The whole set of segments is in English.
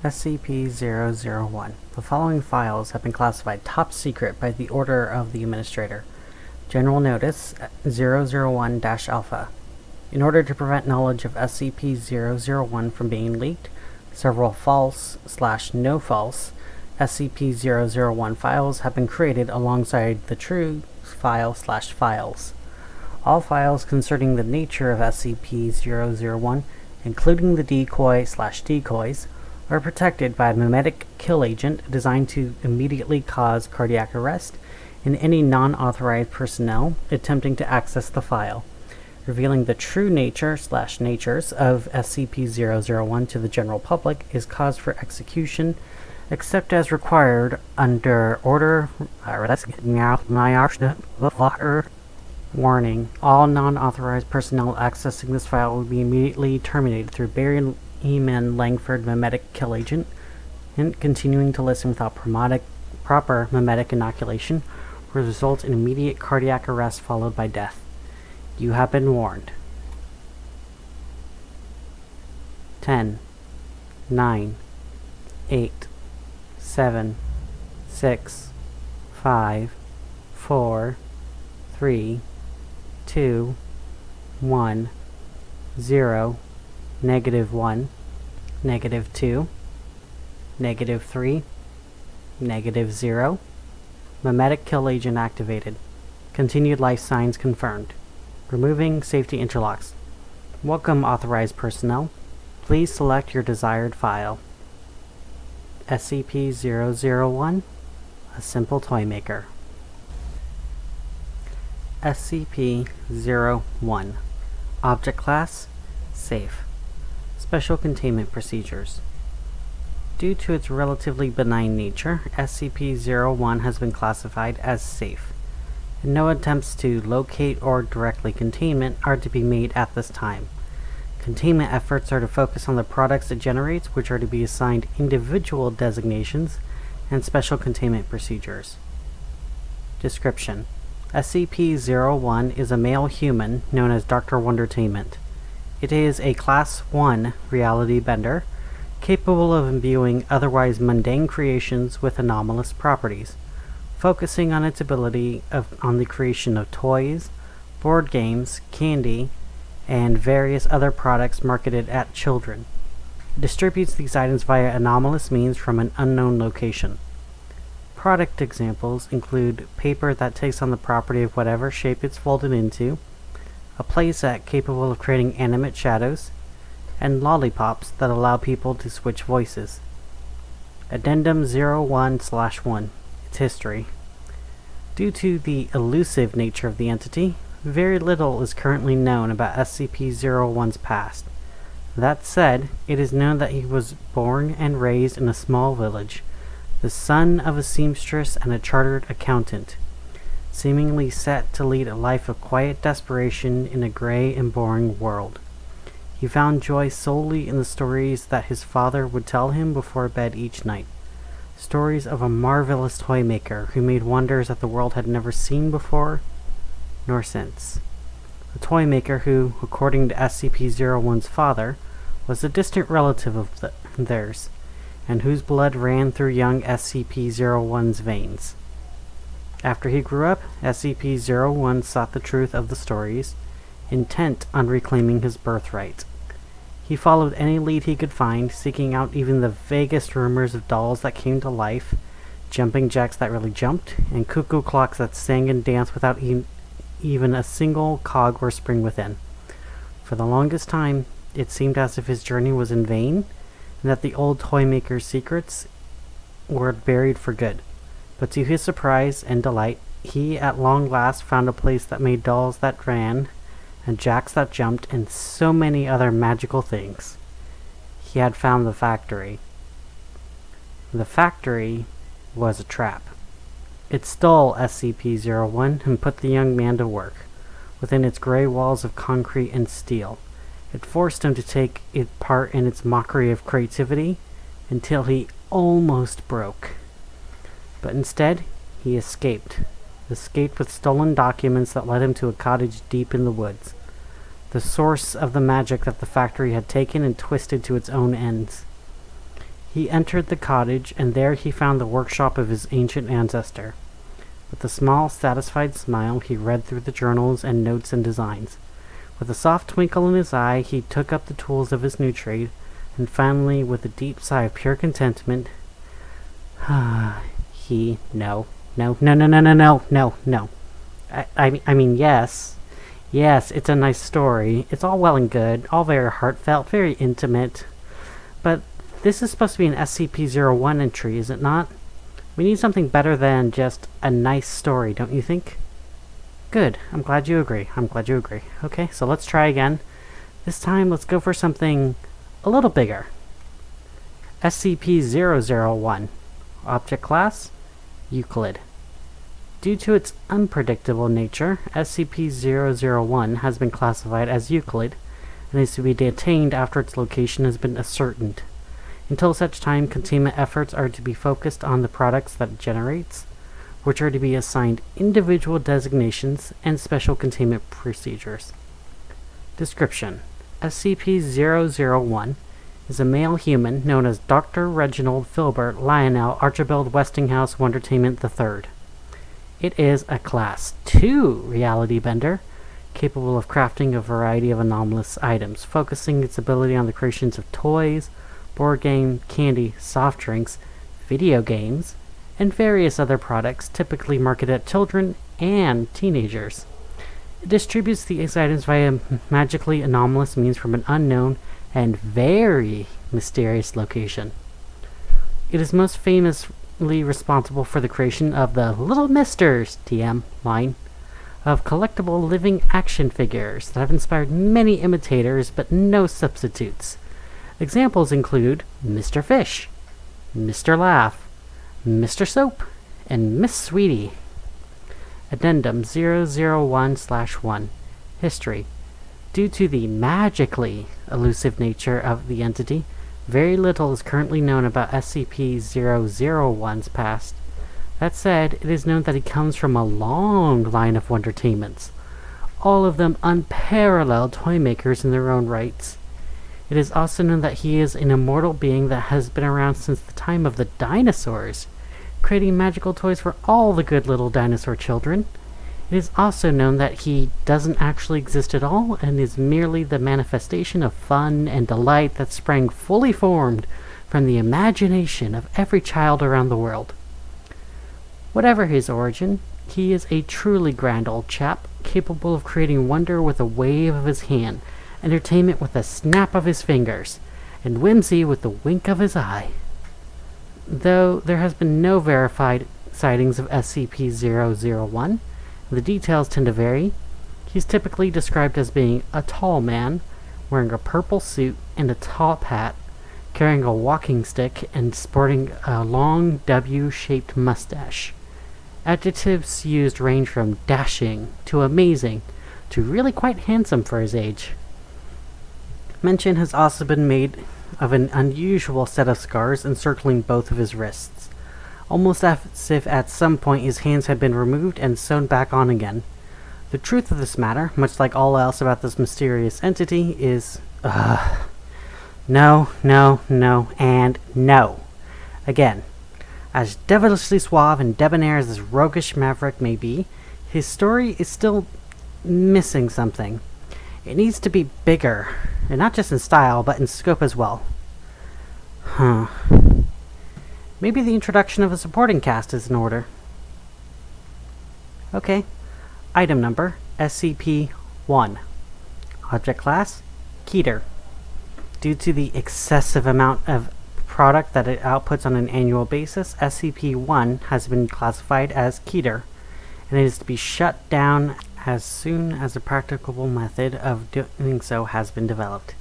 SCP-001. The following files have been classified top secret by the order of the Administrator. General Notice 001-Alpha. In order to prevent knowledge of SCP-001 from being leaked, several false/no false SCP-001 files have been created alongside the true file/files. All files concerning the nature of SCP-001, including the decoy/decoys, are protected by a memetic kill agent designed to immediately cause cardiac arrest in any non-authorized personnel attempting to access the file. Revealing the true nature/natures of SCP-001 to the general public is cause for execution, except as required under Order. Warning: all non-authorized personnel accessing this file will be immediately terminated through Barry Eman Langford memetic kill agent, and continuing to listen without proper memetic inoculation will result in immediate cardiac arrest followed by death. You have been warned. 10, 9, 8, 7, 6, 5, 4, 3, 2, 1, 0, -1, -2, -3, -0. Memetic kill agent activated. Continued life signs confirmed. Removing safety interlocks. Welcome, authorized personnel. Please select your desired file. SCP-001, a simple Toymaker. SCP-01. Object Class: Safe. Special Containment Procedures. Due to its relatively benign nature, SCP-01 has been classified as safe, and no attempts to locate or directly containment are to be made at this time. Containment efforts are to focus on the products it generates, which are to be assigned individual designations and special containment procedures. Description: SCP-01 is a male human known as Dr. Wondertainment. It is a Class 1 reality bender, capable of imbuing otherwise mundane creations with anomalous properties, focusing on its ability on the creation of toys, board games, candy, and various other products marketed at children. It distributes these items via anomalous means from an unknown location. Product examples include paper that takes on the property of whatever shape it's folded into, a playset capable of creating animate shadows, and lollipops that allow people to switch voices. Addendum 01/1. Its history. Due to the elusive nature of the entity, very little is currently known about SCP-01's past. That said, it is known that he was born and raised in a small village, the son of a seamstress and a chartered accountant, seemingly set to lead a life of quiet desperation in a gray and boring world. He found joy solely in the stories that his father would tell him before bed each night. Stories of a marvelous Toymaker who made wonders that the world had never seen before nor since. A Toymaker who, according to SCP-01's father, was a distant relative of theirs, and whose blood ran through young SCP-01's veins. After he grew up, SCP-01 sought the truth of the stories, intent on reclaiming his birthright. He followed any lead he could find, seeking out even the vaguest rumors of dolls that came to life, jumping jacks that really jumped, and cuckoo clocks that sang and danced without even a single cog or spring within. For the longest time, it seemed as if his journey was in vain, and that the old Toymaker's secrets were buried for good. But to his surprise and delight, he at long last found a place that made dolls that ran, and jacks that jumped, and so many other magical things. He had found the factory. The factory was a trap. It stole SCP-01 and put the young man to work, within its gray walls of concrete and steel. It forced him to take part in its mockery of creativity until he almost broke. But instead, he escaped with stolen documents that led him to a cottage deep in the woods, the source of the magic that the factory had taken and twisted to its own ends. He entered the cottage, and there he found the workshop of his ancient ancestor. With a small, satisfied smile, he read through the journals and notes and designs. With a soft twinkle in his eye, he took up the tools of his new trade, and finally, with a deep sigh of pure contentment, no. I mean, yes, it's a nice story. It's all well and good, all very heartfelt, very intimate. But this is supposed to be an SCP-001 entry, is it not? We need something better than just a nice story, don't you think? Good. I'm glad you agree. Okay, so let's try again. This time, let's go for something a little bigger. SCP-001. Object Class: Euclid. Due to its unpredictable nature, SCP-001 has been classified as Euclid and is to be detained after its location has been ascertained. Until such time, containment efforts are to be focused on the products that it generates, which are to be assigned individual designations and special containment procedures. Description: SCP-001 is a male human known as Dr. Reginald Filbert Lionel Archibald Westinghouse Wondertainment III. It is a Class 2 reality bender, capable of crafting a variety of anomalous items, focusing its ability on the creations of toys, board game, candy, soft drinks, video games, and various other products typically marketed at children and teenagers. It distributes these items via magically anomalous means from an unknown and very mysterious location. It is most famously responsible for the creation of the Little Misters TM line of collectible living action figures that have inspired many imitators but no substitutes. Examples include Mr. Fish, Mr. Laugh, Mr. Soap, and Miss Sweetie. Addendum 001/1. History. Due to the magically elusive nature of the entity, very little is currently known about SCP-001's past. That said, it is known that he comes from a long line of Wondertainments, all of them unparalleled toymakers in their own rights. It is also known that he is an immortal being that has been around since the time of the dinosaurs, creating magical toys for all the good little dinosaur children. It is also known that he doesn't actually exist at all and is merely the manifestation of fun and delight that sprang fully formed from the imagination of every child around the world. Whatever his origin, he is a truly grand old chap, capable of creating wonder with a wave of his hand, entertainment with a snap of his fingers, and whimsy with the wink of his eye. Though there has been no verified sightings of SCP-001, the details tend to vary. He's typically described as being a tall man, wearing a purple suit and a top hat, carrying a walking stick, and sporting a long W-shaped mustache. Adjectives used range from dashing to amazing to really quite handsome for his age. Mention has also been made of an unusual set of scars encircling both of his wrists, almost as if at some point his hands had been removed and sewn back on again. The truth of this matter, much like all else about this mysterious entity, is no, and no. Again, as devilishly suave and debonair as this roguish maverick may be, his story is still missing something. It needs to be bigger, and not just in style, but in scope as well. Maybe the introduction of a supporting cast is in order. Okay. Item number, SCP-1. Object Class, Keter. Due to the excessive amount of product that it outputs on an annual basis, SCP-1 has been classified as Keter, and it is to be shut down as soon as a practicable method of doing so has been developed.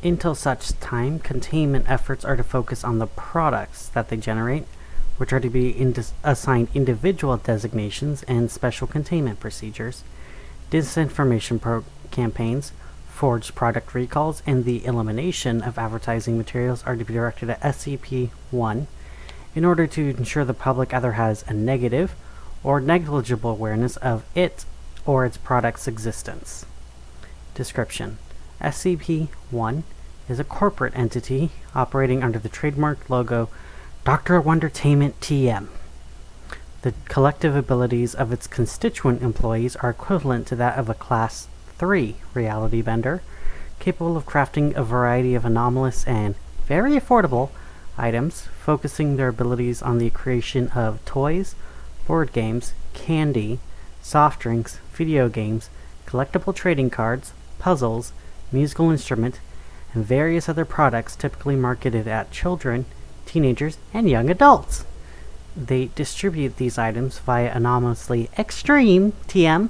Until such time, containment efforts are to focus on the products that they generate, which are to be assigned individual designations and special containment procedures. Disinformation campaigns, forged product recalls, and the elimination of advertising materials are to be directed at SCP-1 in order to ensure the public either has a negative or negligible awareness of it or its product's existence. Description: SCP-1 is a corporate entity operating under the trademark logo Dr. Wondertainment TM. The collective abilities of its constituent employees are equivalent to that of a Class 3 reality bender, capable of crafting a variety of anomalous and very affordable items, focusing their abilities on the creation of toys, board games, candy, soft drinks, video games, collectible trading cards, puzzles, musical instrument, and various other products typically marketed at children, teenagers, and young adults. They distribute these items via anomalously extreme TM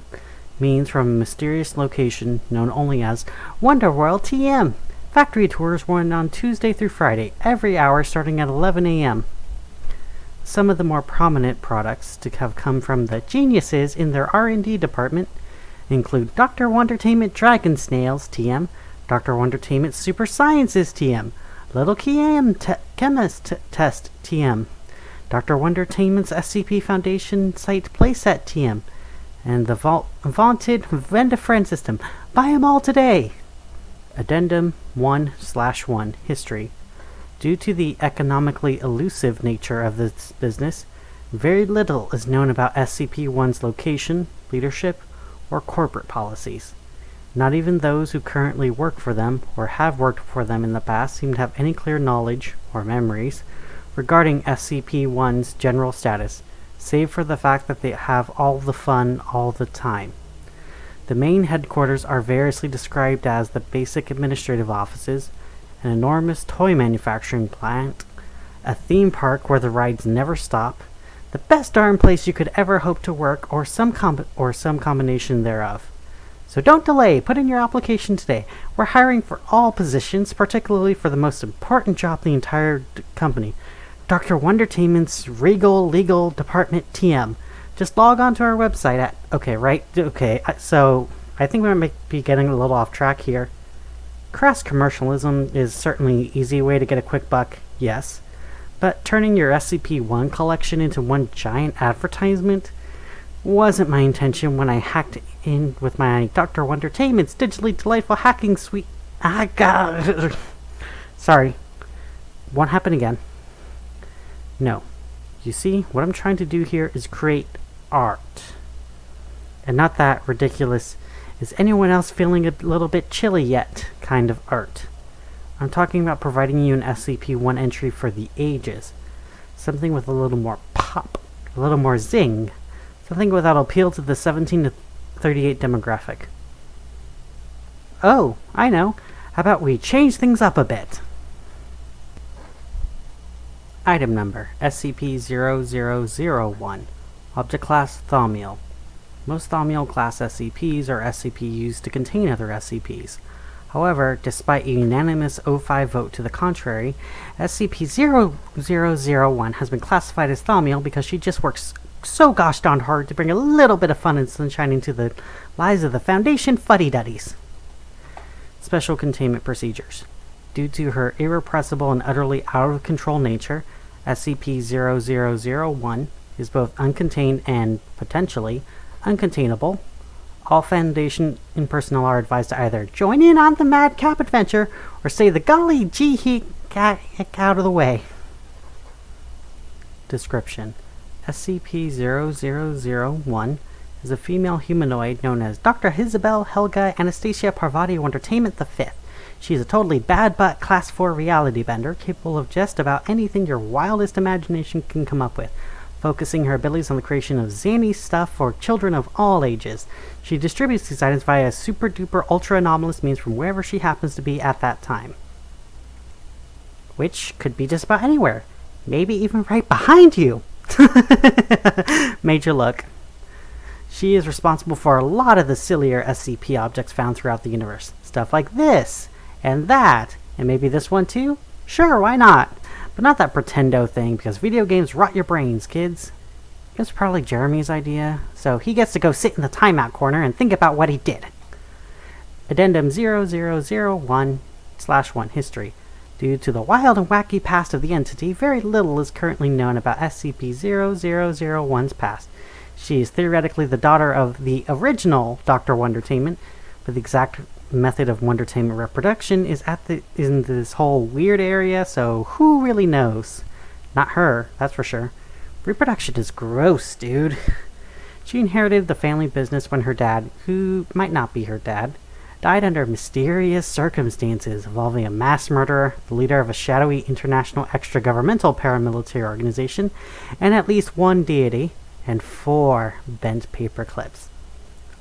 means from a mysterious location known only as Wonderworld TM. Factory tours run on Tuesday through Friday, every hour starting at 11 a.m. Some of the more prominent products to have come from the geniuses in their R&D department include Dr. Wondertainment Dragon Snails TM, Dr. Wondertainment Super Sciences TM, Little Chemist Test TM, Dr. Wondertainment's SCP Foundation Site Playset TM, and the vaunted Vendafriend system. Buy 'em all today! Addendum 1/1 History. Due to the economically elusive nature of this business, very little is known about SCP-1's location, leadership, or corporate policies. Not even those who currently work for them or have worked for them in the past seem to have any clear knowledge or memories regarding SCP-1's general status, save for the fact that they have all the fun all the time. The main headquarters are variously described as the basic administrative offices, an enormous toy manufacturing plant, a theme park where the rides never stop, the best darn place you could ever hope to work, or some combination thereof. So don't delay, put in your application today. We're hiring for all positions, particularly for the most important job in the entire company, Dr. Wondertainment's Regal Legal Department TM. Just log on to our website at... so I think we might be getting a little off track here. Crass commercialism is certainly an easy way to get a quick buck, yes. But turning your SCP-1 collection into one giant advertisement wasn't my intention when I hacked in with my Dr. Wondertainment's digitally delightful hacking suite. Sorry. Won't happen again. No. You see, what I'm trying to do here is create art. And not that ridiculous, is anyone else feeling a little bit chilly yet kind of art. I'm talking about providing you an SCP-1 entry for the ages. Something with a little more pop, a little more zing. Something that'll appeal to the 17 to 38 demographic. Oh, I know. How about we change things up a bit? Item number, SCP-0001. Object Class, Thaumiel. Most Thaumiel class SCPs are SCP used to contain other SCPs. However, despite a unanimous 0-5 vote to the contrary, SCP-0001 has been classified as Thaumiel because she just works so gosh darn hard to bring a little bit of fun and sunshine into the lives of the Foundation fuddy-duddies. Special Containment Procedures. Due to her irrepressible and utterly out-of-control nature, SCP-0001 is both uncontained and, potentially, uncontainable. All Foundation personnel are advised to either join in on the madcap adventure or say the golly gee he got out of the way. Description: SCP-0001 is a female humanoid known as Dr. Isabel, Helga, Anastasia, Parvati, Wondertainment the Fifth. She is a totally bad-butt Class 4 reality bender, capable of just about anything your wildest imagination can come up with, focusing her abilities on the creation of zany stuff for children of all ages. She distributes these items via super-duper ultra-anomalous means from wherever she happens to be at that time. Which could be just about anywhere. Maybe even right behind you! Major look. She is responsible for a lot of the sillier SCP objects found throughout the universe. Stuff like this, and that, and maybe this one too? Sure, why not? But not that pretendo thing, because video games rot your brains, kids. It was probably Jeremy's idea, so he gets to go sit in the timeout corner and think about what he did. Addendum 0001/1 History. Due to the wild and wacky past of the entity, very little is currently known about SCP-0001's past. She is theoretically the daughter of the original Dr. Wondertainment, but the exact method of Wondertainment reproduction is in this whole weird area, so who really knows? Not her, that's for sure. Reproduction is gross, dude. She inherited the family business when her dad, who might not be her dad, died under mysterious circumstances involving a mass murderer, the leader of a shadowy international extra-governmental paramilitary organization, and at least one deity, and 4 bent paper clips,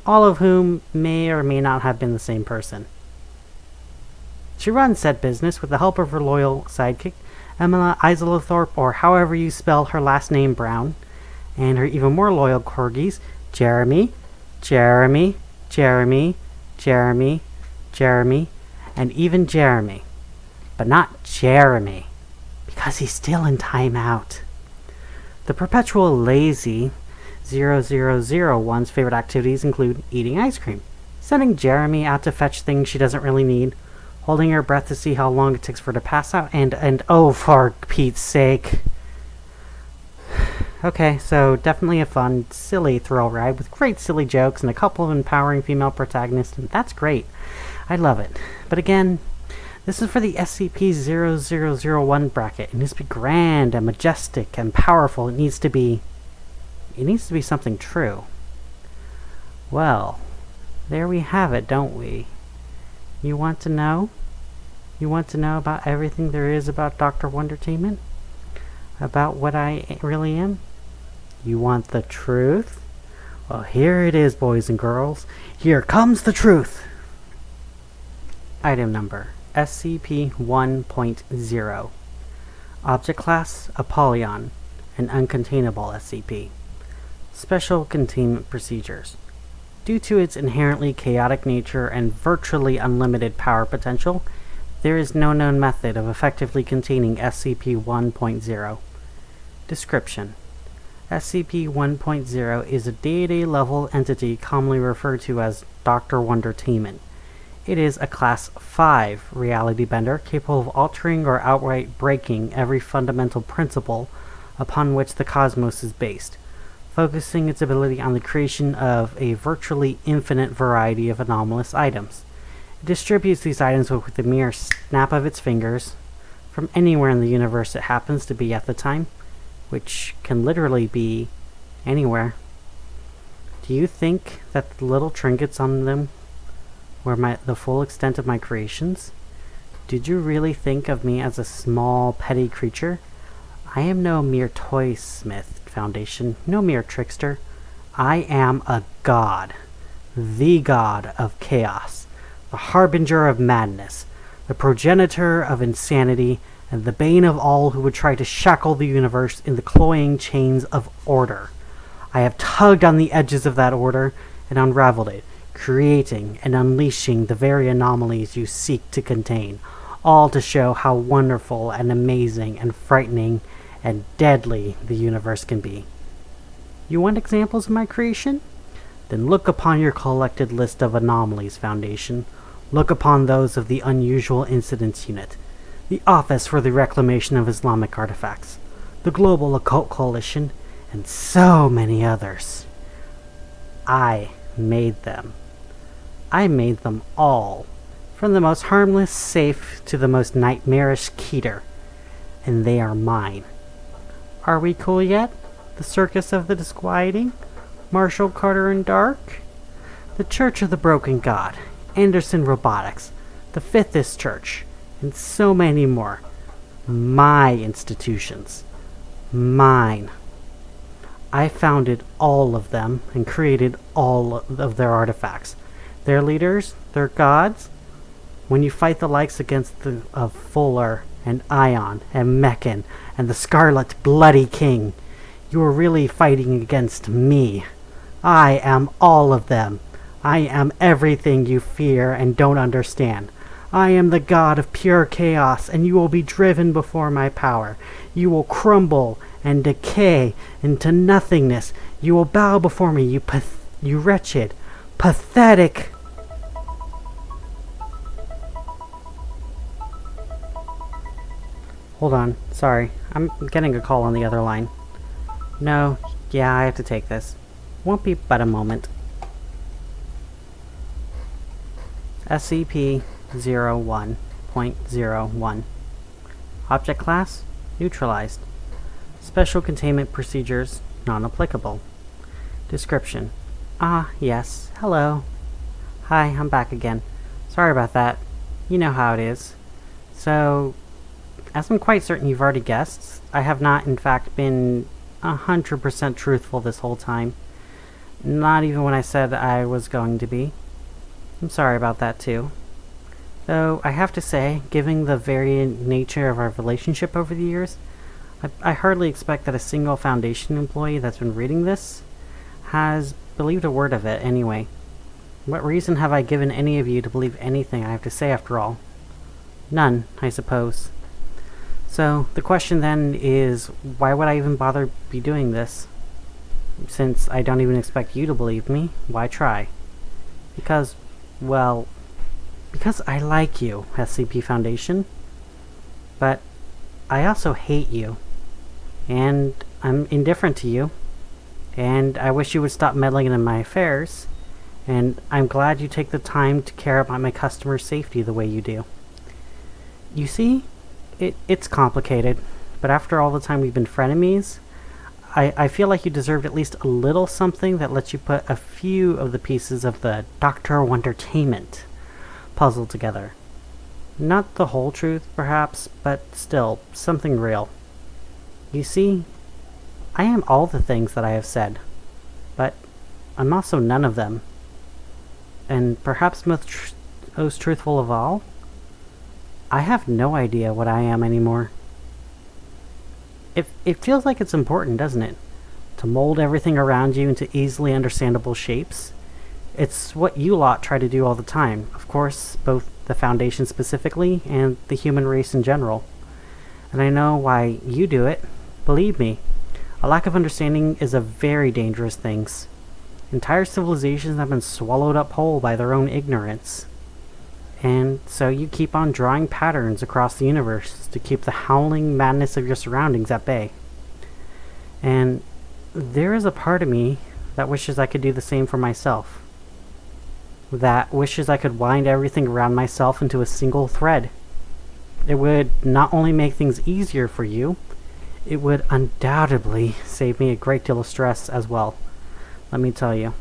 all of whom may or may not have been the same person. She runs said business with the help of her loyal sidekick, Emma Isabel, or however you spell her last name, Brown, and her even more loyal corgis, Jeremy, Jeremy, Jeremy, Jeremy, Jeremy, and even Jeremy. But not Jeremy, because he's still in timeout. The perpetual lazy 0001's favorite activities include eating ice cream, sending Jeremy out to fetch things she doesn't really need, holding her breath to see how long it takes for her to pass out, and oh, for Pete's sake. Okay, so definitely a fun, silly thrill ride with great silly jokes and a couple of empowering female protagonists, and that's great. I love it. But again, this is for the SCP-0001 bracket. It needs to be grand and majestic and powerful. It needs to be something true. Well, there we have it, don't we? You want to know? You want to know about everything there is about Dr. Wondertainment? About what I really am? You want the truth? Well, here it is, boys and girls. Here comes the truth! Item number SCP-1.0. Object Class Apollyon, an uncontainable SCP. Special Containment Procedures. Due to its inherently chaotic nature and virtually unlimited power potential, there is no known method of effectively containing SCP-1.0. Description: SCP-1.0 is a deity-level entity commonly referred to as Dr. Wondertainment. It is a Class 5 reality bender capable of altering or outright breaking every fundamental principle upon which the cosmos is based, focusing its ability on the creation of a virtually infinite variety of anomalous items. It distributes these items with the mere snap of its fingers from anywhere in the universe it happens to be at the time, which can literally be anywhere. Do you think that the little trinkets on them were the full extent of my creations? Did you really think of me as a small, petty creature? I am no mere toy smith, Foundation, no mere trickster. I am a god. The god of chaos. The harbinger of madness. The progenitor of insanity, and the bane of all who would try to shackle the universe in the cloying chains of order. I have tugged on the edges of that order and unraveled it, creating and unleashing the very anomalies you seek to contain, all to show how wonderful and amazing and frightening and deadly the universe can be. You want examples of my creation? Then look upon your collected list of anomalies, Foundation. Look upon those of the Unusual Incidents Unit, the Office for the Reclamation of Islamic Artifacts, the Global Occult Coalition, and so many others. I made them. I made them all, from the most harmless safe to the most nightmarish keter, and they are mine. Are we cool yet? The Circus of the Disquieting? Marshall Carter and Dark? The Church of the Broken God, Anderson Robotics, the Fifthist Church, and so many more. My institutions. Mine. I founded all of them and created all of their artifacts. Their leaders, their gods. When you fight the likes of Fuller and Ion and Meccan and the Scarlet Bloody King, you are really fighting against me. I am all of them. I am everything you fear and don't understand. I am the god of pure chaos, and you will be driven before my power. You will crumble and decay into nothingness. You will bow before me, you wretched, pathetic... Hold on, sorry. I'm getting a call on the other line. No, yeah, I have to take this. Won't be but a moment. SCP-001.01. Object Class: Neutralized. Special Containment Procedures: Non-applicable. Description: yes, hello. Hi, I'm back again. Sorry about that. You know how it is. So, as I'm quite certain you've already guessed, I have not in fact been 100% truthful this whole time. Not even when I said I was going to be. I'm sorry about that too. Though I have to say, given the varying nature of our relationship over the years, I hardly expect that a single Foundation employee that's been reading this has believed a word of it anyway. What reason have I given any of you to believe anything I have to say after all? None, I suppose. So, the question then is, why would I even bother be doing this? Since I don't even expect you to believe me, why try? Because I like you, SCP Foundation. But I also hate you. And I'm indifferent to you. And I wish you would stop meddling in my affairs. And I'm glad you take the time to care about my customers' safety the way you do. You see, it's complicated, but after all the time we've been frenemies, I feel like you deserved at least a little something that lets you put a few of the pieces of the Dr. Wondertainment puzzle together. Not the whole truth, perhaps, but still, something real. You see, I am all the things that I have said, but I'm also none of them. And perhaps most truthful of all, I have no idea what I am anymore. It feels like it's important, doesn't it? To mold everything around you into easily understandable shapes. It's what you lot try to do all the time, of course, both the Foundation specifically and the human race in general. And I know why you do it. Believe me, a lack of understanding is a very dangerous thing. Entire civilizations have been swallowed up whole by their own ignorance. And so you keep on drawing patterns across the universe to keep the howling madness of your surroundings at bay. And there is a part of me that wishes I could do the same for myself. That wishes I could wind everything around myself into a single thread. It would not only make things easier for you, it would undoubtedly save me a great deal of stress as well, let me tell you.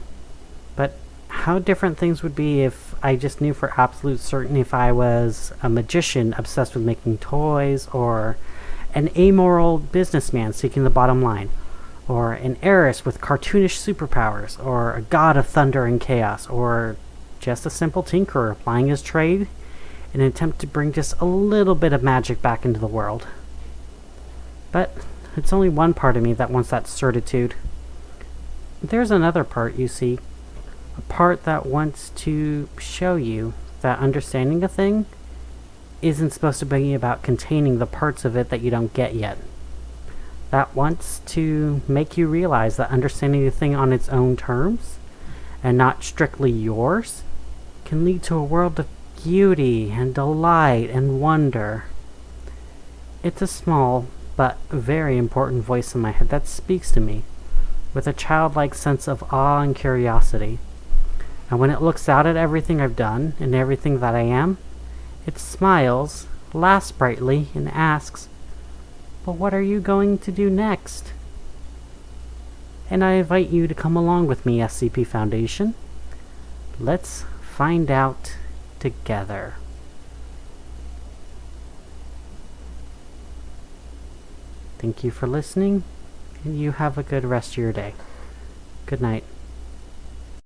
But how different things would be if I just knew for absolute certain if I was a magician obsessed with making toys, or an amoral businessman seeking the bottom line, or an heiress with cartoonish superpowers, or a god of thunder and chaos, or just a simple tinkerer plying his trade in an attempt to bring just a little bit of magic back into the world. But it's only one part of me that wants that certitude. There's another part, you see. A part that wants to show you that understanding a thing isn't supposed to be about containing the parts of it that you don't get yet. That wants to make you realize that understanding a thing on its own terms, and not strictly yours, can lead to a world of beauty and delight and wonder. It's a small but very important voice in my head that speaks to me with a childlike sense of awe and curiosity. And when it looks out at everything I've done and everything that I am, it smiles, laughs brightly, and asks, "But what are you going to do next?" And I invite you to come along with me, SCP Foundation. Let's find out together. Thank you for listening, and you have a good rest of your day. Good night.